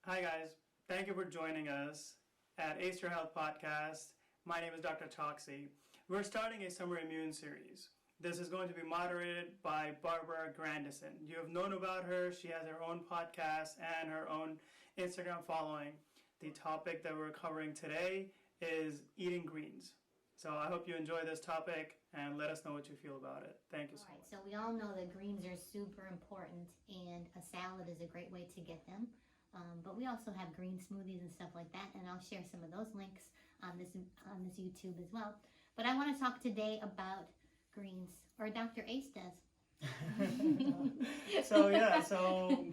Hi, guys. Thank you for joining us at Ace Your Health Podcast. My name is Dr. Choksi. We're starting a summer immune series. This is going to be moderated by Barbara Grandison. You have known about her. She has her own podcast and her own Instagram following. The topic that we're covering today is eating greens. So I hope you enjoy this topic and let us know what you feel about it. Thank you so much. So we all know that greens are super important, and a salad is a great way to get them. But we also have green smoothies and stuff like that, and I'll share some of those links on this YouTube as well. But I want to talk today about greens, or Dr. Ace does. So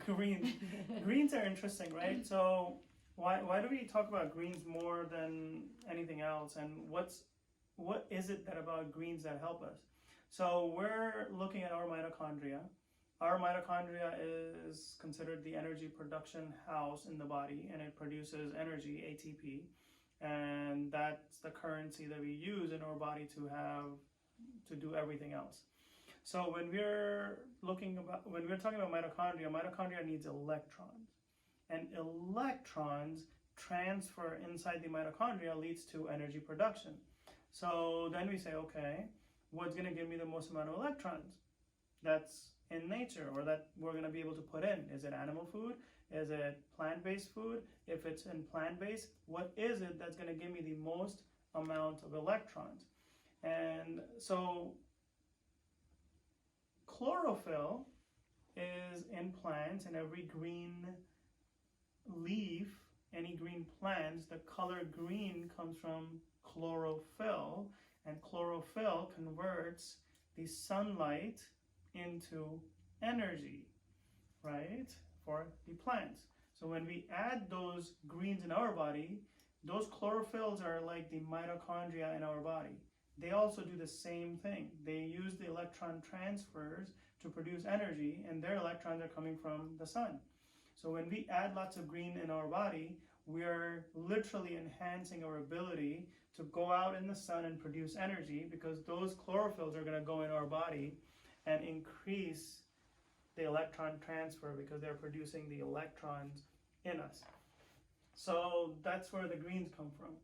greens are interesting, right? So why do we talk about greens more than anything else, and what is it that about greens that help us? So we're looking at our mitochondria. Our mitochondria is considered the energy production house in the body, and it produces energy, ATP, and that's the currency that we use in our body to do everything else. So when we're talking about mitochondria needs electrons, and electrons transfer inside the mitochondria leads to energy production. So then we say, okay, what's going to give me the most amount of electrons? That's in nature, or that we're going to be able to put in. Is it animal food? Is it plant-based food? If it's in plant-based, what is it that's going to give me the most amount of electrons? And so chlorophyll is in plants, and every green leaf, any green plants, the color green comes from chlorophyll, and chlorophyll converts the sunlight into energy, right, for the plants. So when we add those greens in our body, those chlorophylls are like the mitochondria in our body. They also do the same thing. They use the electron transfers to produce energy, and their electrons are coming from the sun. So when we add lots of green in our body, we are literally enhancing our ability to go out in the sun and produce energy, because those chlorophylls are going to go in our body and increase the electron transfer because they're producing the electrons in us. So that's where the greens come from.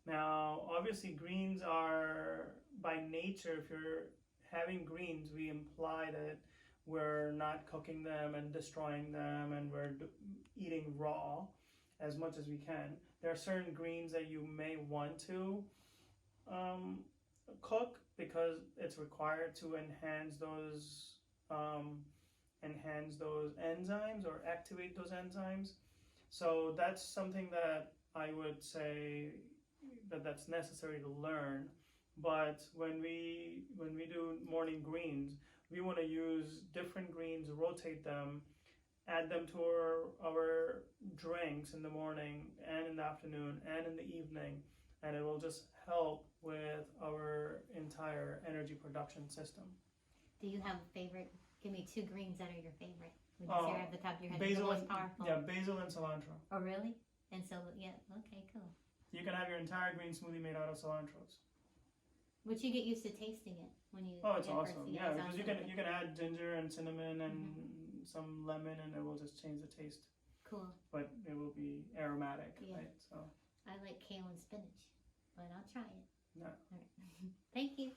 Now, obviously, greens are, by nature, if you're having greens, we imply that we're not cooking them and destroying them, and we're eating raw as much as we can. There are certain greens that you may want to cook because it's required to enhance those enzymes or activate those enzymes. So that's something that I would say that's necessary to learn. But when we do morning greens, we want to use different greens, rotate them, add them to our drinks in the morning and in the afternoon and in the evening, and it will just help with our entire energy production system. Do you have a favorite? Give me two greens that are your favorite. Would you say at the top of your head? Basil, the most powerful? Yeah, basil and cilantro. Oh, really? And so, yeah, okay, cool. You can have your entire green smoothie made out of cilantros. But you get used to tasting it when you. Oh, it's awesome! Yeah, because you can add ginger and cinnamon and some lemon, and it will just change the taste. Cool. But it will be aromatic, yeah. Right? So. I like kale and spinach, but I'll try it. Yeah. All right. Thank you.